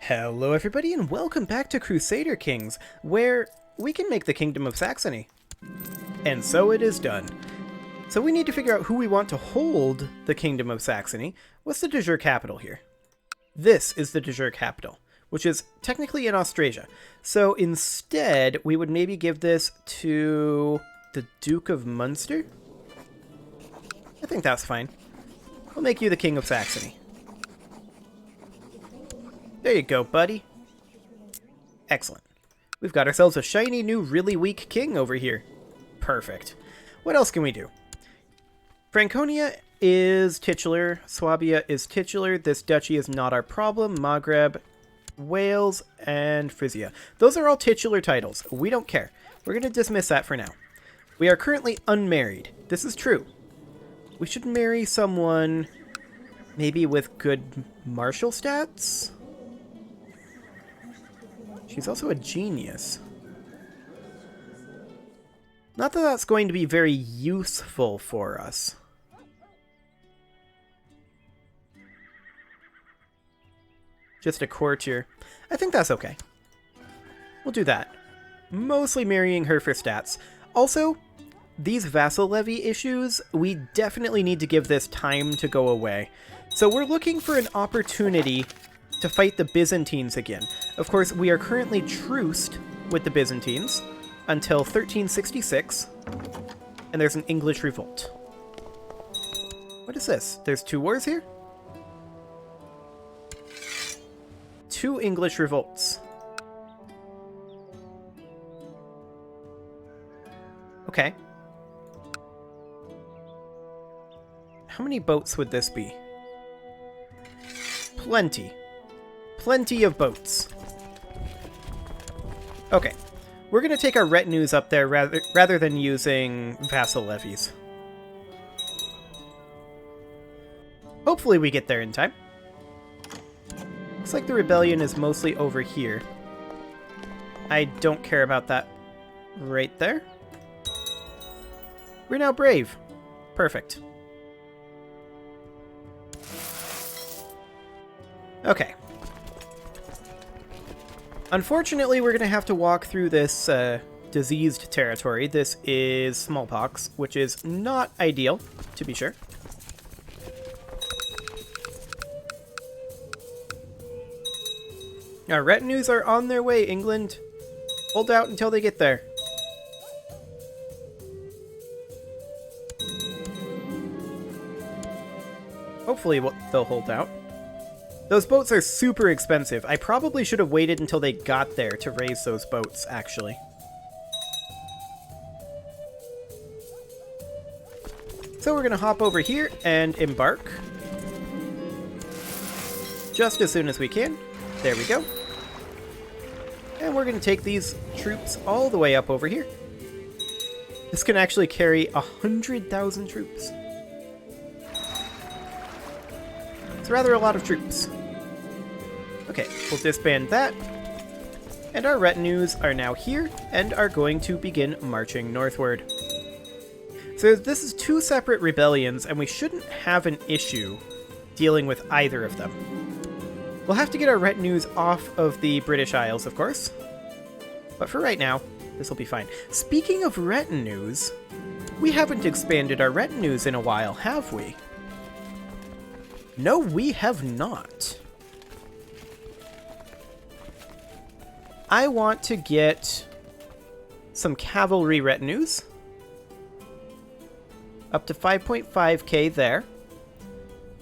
Hello everybody and welcome back to Crusader Kings, where we can make the Kingdom of Saxony. And so it is done. So we need to figure out who we want to hold the Kingdom of Saxony. What's the de jure capital here? This is the de jure capital, which is technically in Austrasia. So instead, we would maybe give this to the Duke of Munster? I think that's fine. We'll make you the King of Saxony. There you go, buddy. Excellent. We've got ourselves a shiny new really weak king over here. Perfect. What else can we do? Franconia is titular. Swabia is titular. This duchy is not our problem. Maghreb, Wales, and Frisia. Those are all titular titles. We don't care. We're going to dismiss that for now. We are currently unmarried. This is true. We should marry someone maybe with good martial stats? She's also a genius. Not that that's going to be very useful for us. Just a courtier. I think that's okay. We'll do that. Mostly marrying her for stats. Also, these vassal levy issues, we definitely need to give this time to go away. So we're looking for an opportunity to fight the Byzantines again. Of course, we are currently truced with the Byzantines until 1366, and there's an English revolt. What is this? There's two wars here? Two English revolts. Okay. How many boats would this be? Plenty. Plenty of boats. Okay. We're going to take our retinues up there rather than using vassal levies. Hopefully we get there in time. Looks like the rebellion is mostly over here. I don't care about that right there. We're now brave. Perfect. Okay. Unfortunately, we're going to have to walk through this diseased territory. This is smallpox, which is not ideal, to be sure. Our retinues are on their way, England. Hold out until they get there. Hopefully they'll hold out. Those boats are super expensive. I probably should have waited until they got there to raise those boats, actually. So we're going to hop over here and embark. Just as soon as we can. There we go. And we're going to take these troops all the way up over here. This can actually carry 100,000 troops. It's rather a lot of troops. Okay, we'll disband that. And our retinues are now here and are going to begin marching northward. So this is two separate rebellions, and we shouldn't have an issue dealing with either of them. We'll have to get our retinues off of the British Isles, of course. But for right now, this will be fine. Speaking of retinues, we haven't expanded our retinues in a while, have we? No, we have not. I want to get some cavalry retinues. Up to 5.5k there.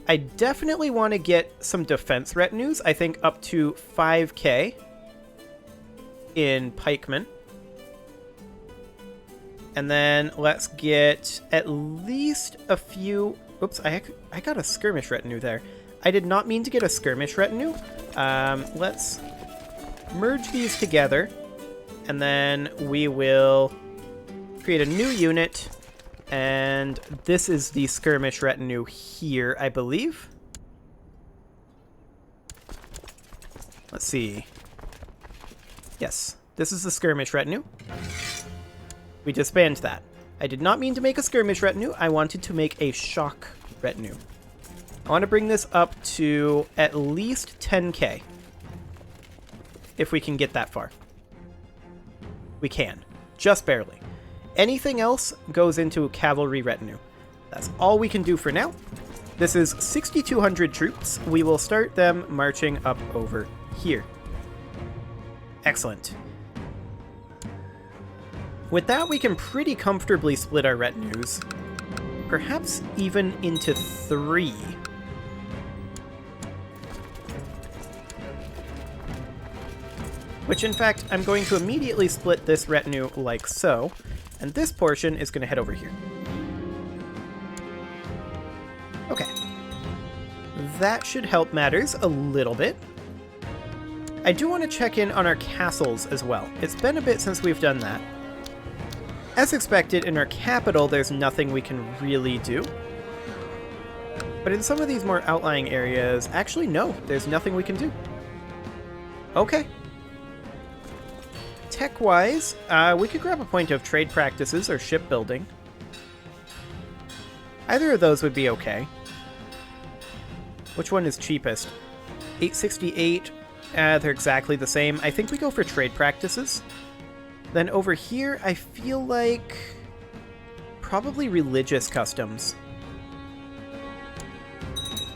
I definitely want to get some defense retinues. I think up to 5k in pikemen. And then let's get at least a few... Oops, I got a skirmish retinue there. I did not mean to get a skirmish retinue. Let's merge these together, and then we will create a new unit, and this is the skirmish retinue here, I believe. Let's see. Yes, this is the skirmish retinue. We disband that. I did not mean to make a skirmish retinue. I wanted to make a shock retinue. I want to bring this up to at least 10k. if we can get that far. We can. Just barely. Anything else goes into a cavalry retinue. That's all we can do for now. This is 6,200 troops. We will start them marching up over here. Excellent. With that, we can pretty comfortably split our retinues. Perhaps even into 3. Which, in fact, I'm going to immediately split this retinue like so, and this portion is going to head over here. Okay. That should help matters a little bit. I do want to check in on our castles as well. It's been a bit since we've done that. As expected, in our capital, there's nothing we can really do. But in some of these more outlying areas, actually, no, there's nothing we can do. Okay. Tech-wise, we could grab a point of trade practices or shipbuilding. Either of those would be okay. Which one is cheapest? 868. They're exactly the same. I think we go for trade practices. Then over here, I feel like probably religious customs.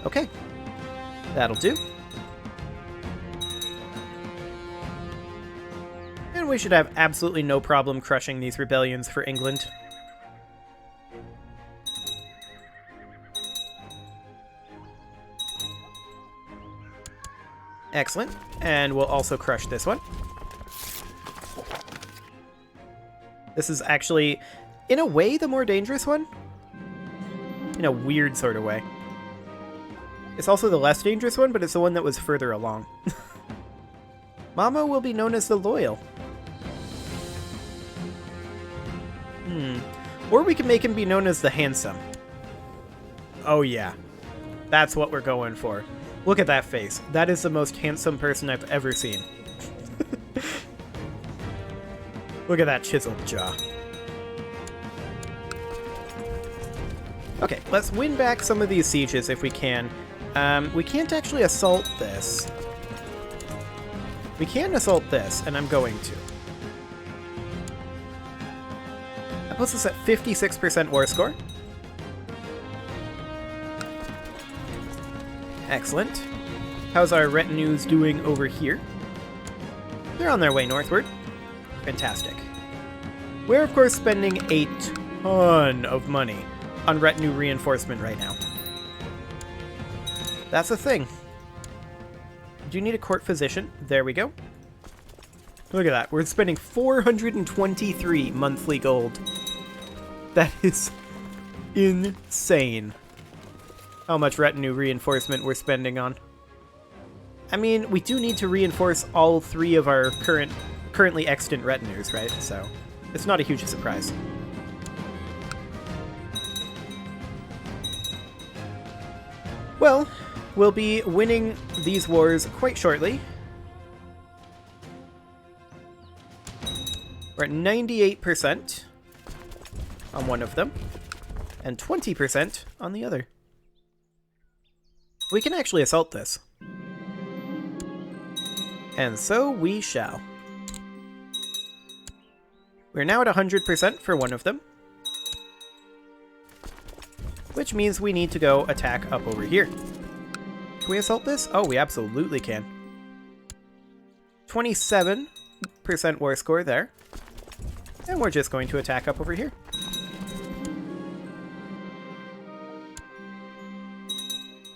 Okay. That'll do. And we should have absolutely no problem crushing these rebellions for England. Excellent. And we'll also crush this one. This is actually, in a way, the more dangerous one. In a weird sort of way. It's also the less dangerous one, but it's the one that was further along. Mama will be known as the Loyal. Or we can make him be known as the Handsome. Oh yeah. That's what we're going for. Look at that face. That is the most handsome person I've ever seen. Look at that chiseled jaw. Okay, let's win back some of these sieges if we can. We can't actually assault this. We can assault this, and I'm going to. That puts us at 56% war score. Excellent. How's our retinues doing over here? They're on their way northward. Fantastic. We're, of course, spending a ton of money on retinue reinforcement right now. That's the thing. Do you need a court physician? There we go. Look at that. We're spending 423 monthly gold. That is insane. How much retinue reinforcement we're spending on. I mean, we do need to reinforce all 3 of our currently extant retinues, right? So, it's not a huge surprise. Well, we'll be winning these wars quite shortly. We're at 98% on one of them, and 20% on the other. We can actually assault this. And so we shall. We're now at 100% for one of them. Which means we need to go attack up over here. Can we assault this? Oh, we absolutely can. 27% war score there. And we're just going to attack up over here.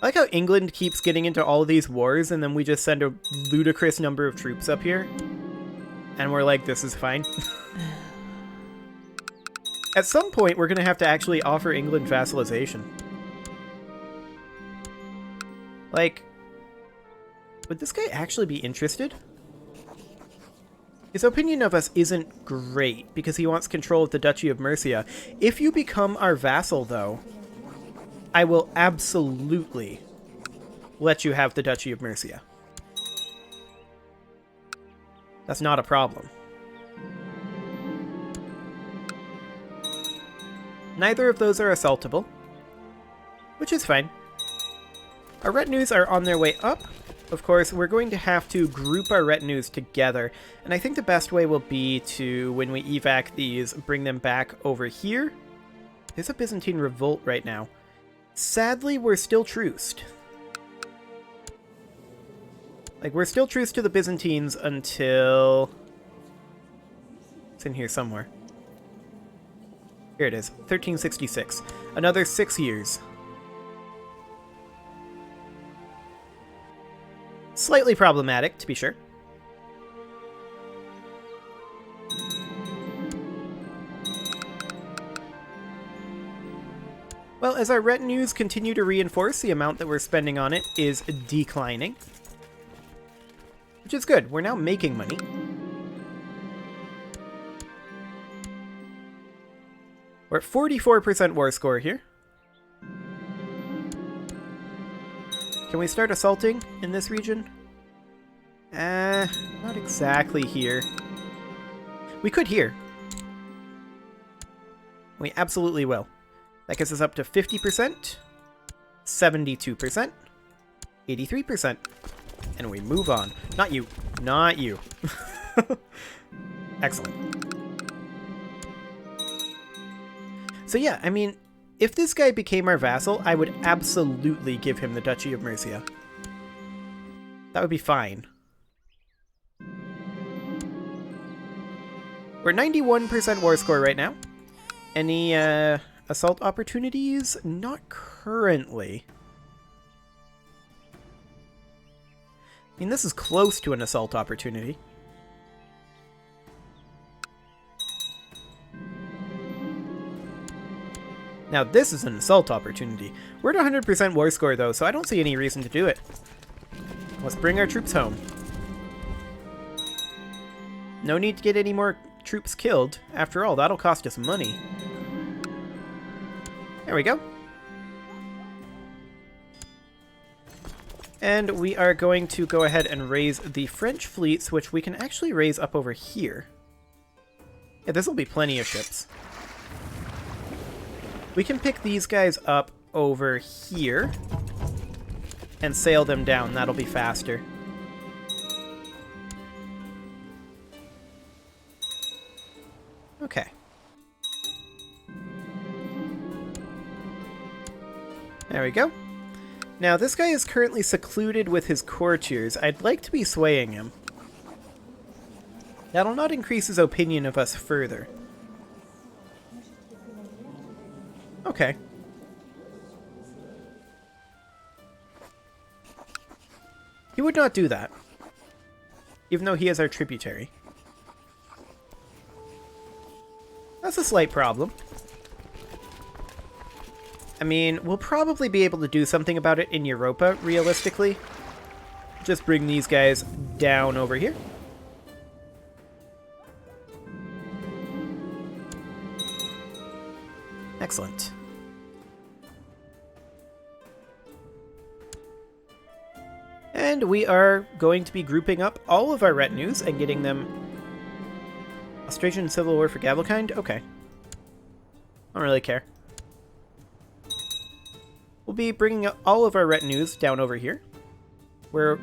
I like how England keeps getting into all of these wars, and then we just send a ludicrous number of troops up here. And we're like, this is fine. At some point, we're going to have to actually offer England vassalization. Like, would this guy actually be interested? His opinion of us isn't great, because he wants control of the Duchy of Mercia. If you become our vassal, though, I will absolutely let you have the Duchy of Mercia. That's not a problem. Neither of those are assaultable, which is fine. Our retinues are on their way up, of course, we're going to have to group our retinues together, and I think the best way will be to, when we evac these, bring them back over here. There's a Byzantine revolt right now. Sadly, we're still truced. Like, we're still truced to the Byzantines until... It's in here somewhere. Here it is, 1366. Another 6 years. Slightly problematic, to be sure. Well, as our retinues continue to reinforce, the amount that we're spending on it is declining. Which is good. We're now making money. We're at 44% war score here. Can we start assaulting in this region? Not exactly here. We could here. We absolutely will. That gets us up to 50%, 72%, 83%, and we move on. Not you. Not you. Excellent. So yeah, I mean, if this guy became our vassal, I would absolutely give him the Duchy of Mercia. That would be fine. We're 91% war score right now. Any assault opportunities? Not currently. I mean, this is close to an assault opportunity. Now this is an assault opportunity. We're at 100% war score though, so I don't see any reason to do it. Let's bring our troops home. No need to get any more troops killed. After all, that'll cost us money. There we go. And we are going to go ahead and raise the French fleets, which we can actually raise up over here. Yeah, this will be plenty of ships. We can pick these guys up over here and sail them down. That'll be faster. Okay. There we go. Now, this guy is currently secluded with his courtiers. I'd like to be swaying him. That'll not increase his opinion of us further. Okay. He would not do that, even though he is our tributary. That's a slight problem. I mean, we'll probably be able to do something about it in Europa, realistically. Just bring these guys down over here. Excellent. And we are going to be grouping up all of our retinues and getting them... Austrasian Civil War for Gavelkind? Okay. I don't really care. We'll be bringing all of our retinues down over here. We're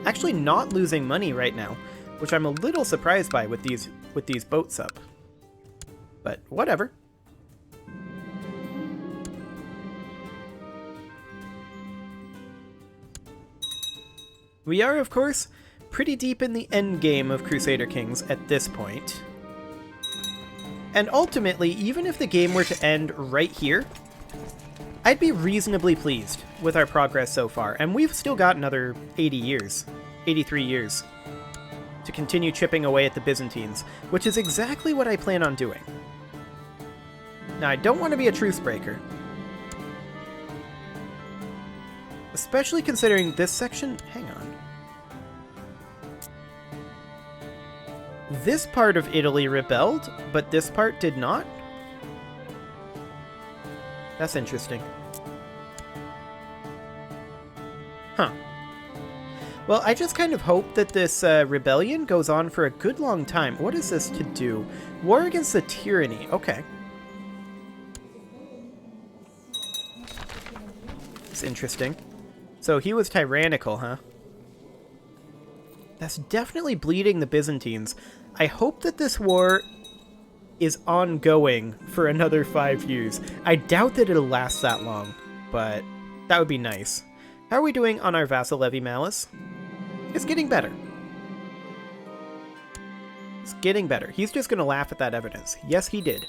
actually not losing money right now, which I'm a little surprised by with these boats up. But whatever. We are, of course, pretty deep in the endgame of Crusader Kings at this point. And ultimately, even if the game were to end right here, I'd be reasonably pleased with our progress so far. And we've still got another 80 years, 83 years, to continue chipping away at the Byzantines, which is exactly what I plan on doing. Now, I don't want to be a truce breaker. Especially considering this section... Hang on. This part of Italy rebelled, but this part did not? That's interesting. Huh. Well, I just kind of hope that this rebellion goes on for a good long time. What is this to do? War against the tyranny. Okay. It's interesting. So he was tyrannical, huh? That's definitely bleeding the Byzantines. I hope that this war is ongoing for another 5 years. I doubt that it'll last that long, but that would be nice. How are we doing on our vassal levy malice? It's getting better. It's getting better. He's just going to laugh at that evidence. Yes, he did.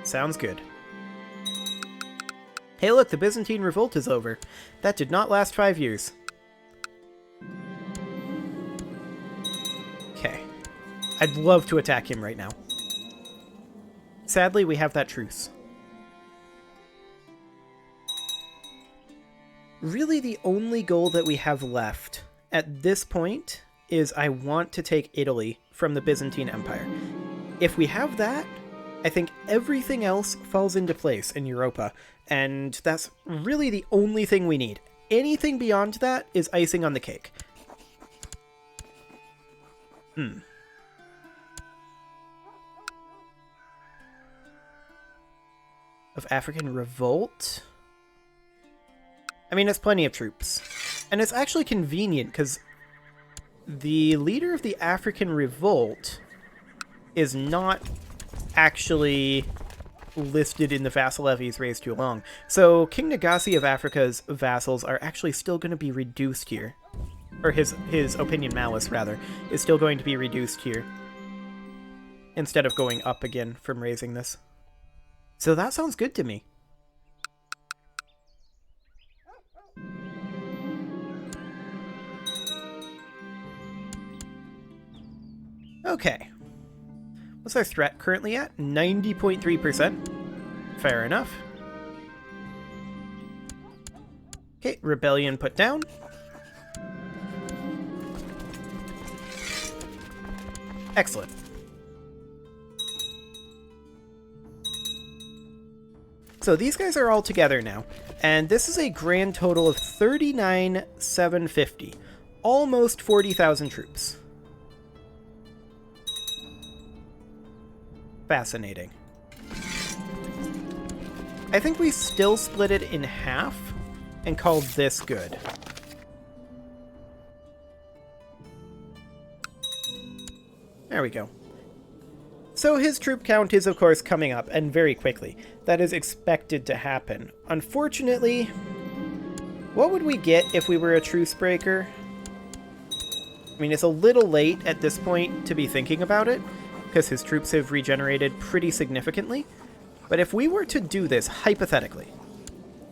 Sounds good. Hey look, the Byzantine revolt is over. That did not last 5 years. Okay. I'd love to attack him right now. Sadly, we have that truce. Really, the only goal that we have left at this point is I want to take Italy from the Byzantine Empire. If we have that, I think everything else falls into place in Europa, and that's really the only thing we need. Anything beyond that is icing on the cake. Of African revolt? I mean, it's plenty of troops. And it's actually convenient, because the leader of the African revolt is not actually listed in the vassal levies raised too long. So King Nagasi of Africa's vassals are actually still going to be reduced here. Or his opinion malice, rather, is still going to be reduced here. Instead of going up again from raising this. So that sounds good to me. Okay. What's our threat currently at? 90.3%. Fair enough. Okay, rebellion put down. Excellent. So these guys are all together now, and this is a grand total of 39,750. Almost 40,000 troops. Fascinating. I think we still split it in half and call this good. There we go. So his troop count is of course coming up, and very quickly. That is expected to happen. Unfortunately, what would we get if we were a truce breaker? I mean, it's a little late at this point to be thinking about it, because his troops have regenerated pretty significantly. But if we were to do this, hypothetically,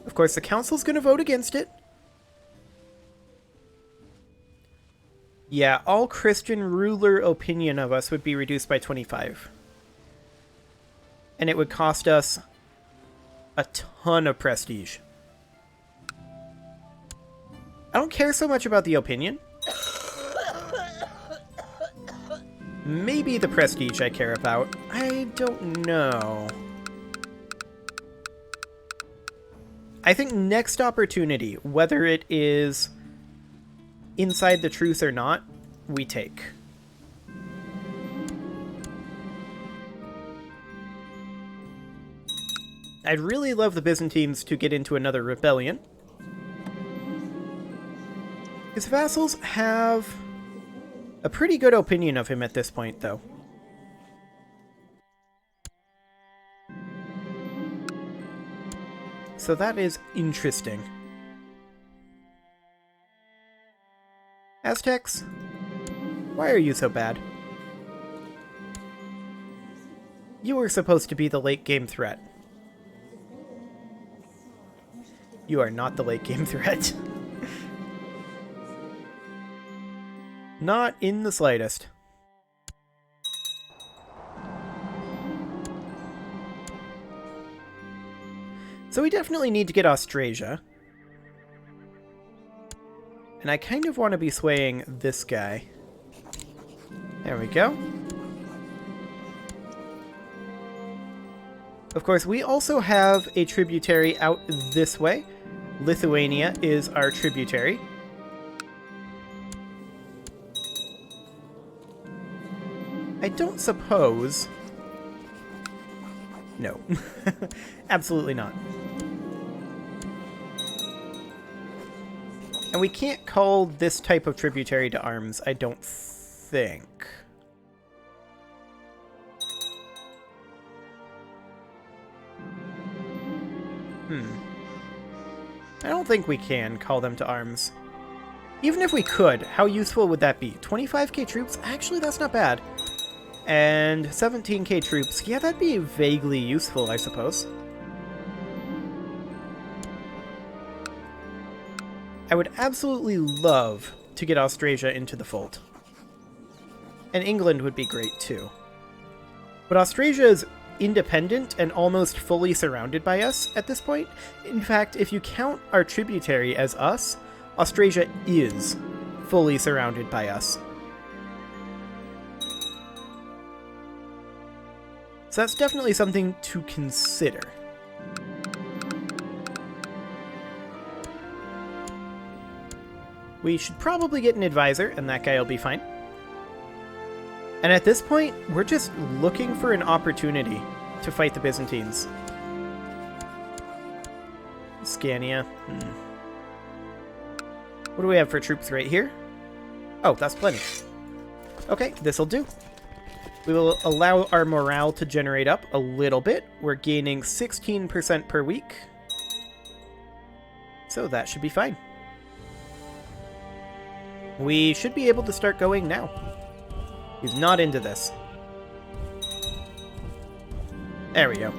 of course the council's going to vote against it. Yeah, all Christian ruler opinion of us would be reduced by 25. And it would cost us a ton of prestige. I don't care so much about the opinion. Maybe the prestige I care about. I don't know. I think next opportunity, whether it is inside the truce or not, we take. I'd really love the Byzantines to get into another rebellion. His vassals have a pretty good opinion of him at this point, though. So that is interesting. Aztecs, why are you so bad? You were supposed to be the late-game threat. You are not the late-game threat. Not in the slightest. So we definitely need to get Austrasia. And I kind of want to be swaying this guy. There we go. Of course, we also have a tributary out this way. Lithuania is our tributary. I don't suppose... No. Absolutely not. And we can't call this type of tributary to arms, I don't think. I don't think we can call them to arms. Even if we could, how useful would that be? 25k troops? Actually, that's not bad. And 17k troops. Yeah, that'd be vaguely useful, I suppose. I would absolutely love to get Austrasia into the fold. And England would be great, too. But Austrasia is independent and almost fully surrounded by us at this point. In fact, if you count our tributary as us, Austrasia is fully surrounded by us. So that's definitely something to consider. We should probably get an advisor, and that guy will be fine. And at this point, we're just looking for an opportunity to fight the Byzantines. Scania. What do we have for troops right here? Oh, that's plenty. Okay, this'll do. We will allow our morale to generate up a little bit. We're gaining 16% per week. So that should be fine. We should be able to start going now. He's not into this. There we go.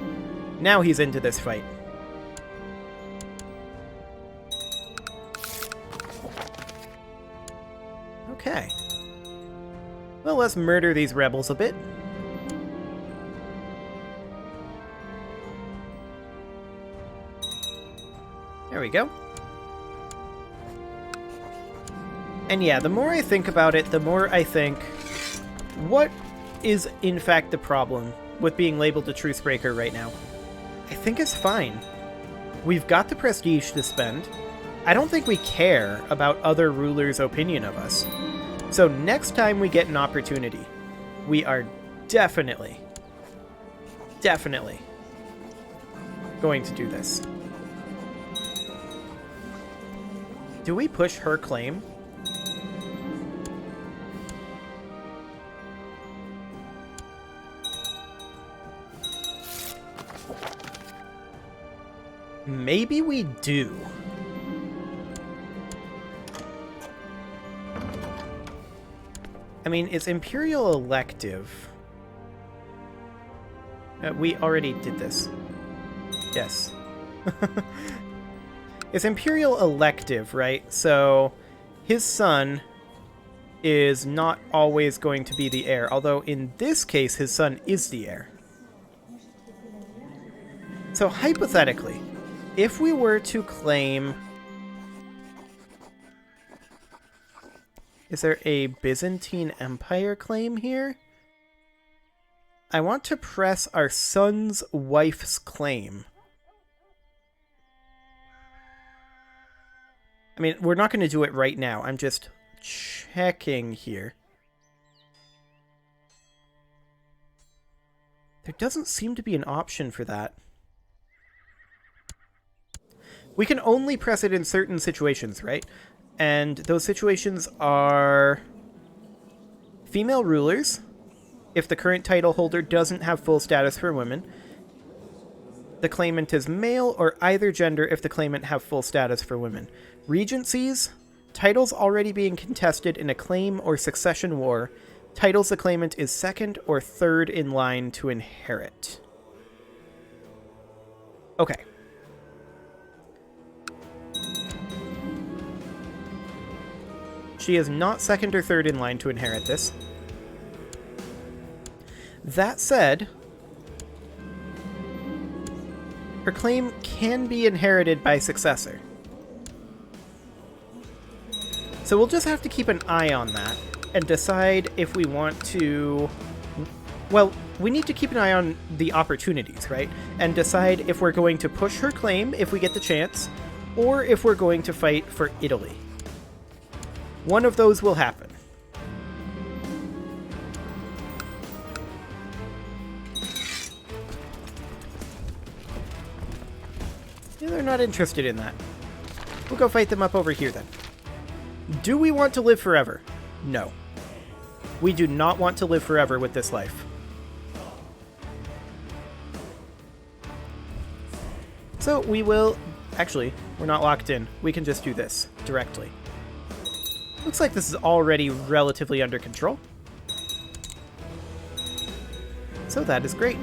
Now he's into this fight. Okay. Well, let's murder these rebels a bit. There we go. And yeah, the more I think about it, the more I think, what is in fact the problem with being labeled a trucebreaker right now? I think it's fine. We've got the prestige to spend. I don't think we care about other rulers' opinion of us. So next time we get an opportunity, we are definitely going to do this. Do we push her claim? Maybe we do. I mean, it's Imperial elective. We already did this. Yes. It's Imperial elective, right? So his son is not always going to be the heir, although in this case his son is the heir. So hypothetically, if we were to claim... Is there a Byzantine Empire claim here? I want to press our son's wife's claim. I mean, we're not going to do it right now. I'm just checking here. There doesn't seem to be an option for that. We can only press it in certain situations, right? And those situations are female rulers, if the current title holder doesn't have full status for women. The claimant is male or either gender if the claimant have full status for women. Regencies, titles already being contested in a claim or succession war. Titles the claimant is second or third in line to inherit. Okay. She is not second or third in line to inherit this. That said, her claim can be inherited by successor. So we'll just have to keep an eye on that and decide if we want to... Well, we need to keep an eye on the opportunities, right? And decide if we're going to push her claim if we get the chance, or if we're going to fight for Italy. One of those will happen. Yeah, they're not interested in that. We'll go fight them up over here then. Do we want to live forever? No. We do not want to live forever with this life. So we will... Actually, we're not locked in. We can just do this directly. Looks like this is already relatively under control. So that is great.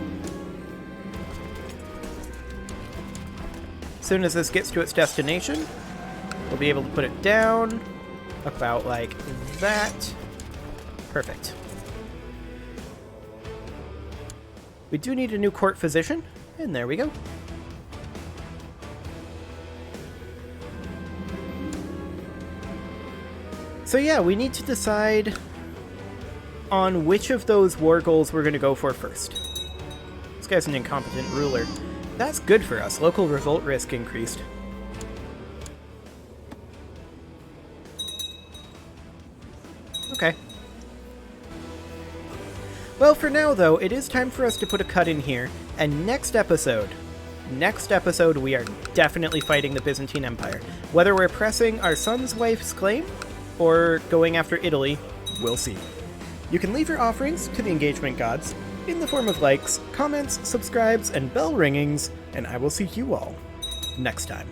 As soon as this gets to its destination, we'll be able to put it down about like that. Perfect. We do need a new court physician, and there we go. So yeah, we need to decide on which of those war goals we're going to go for first. This guy's an incompetent ruler. That's good for us. Local revolt risk increased. Okay. Well, for now, though, it is time for us to put a cut in here, and next episode, we are definitely fighting the Byzantine Empire. Whether we're pressing our son's wife's claim, or going after Italy, we'll see. You can leave your offerings to the engagement gods in the form of likes, comments, subscribes, and bell ringings, and I will see you all next time.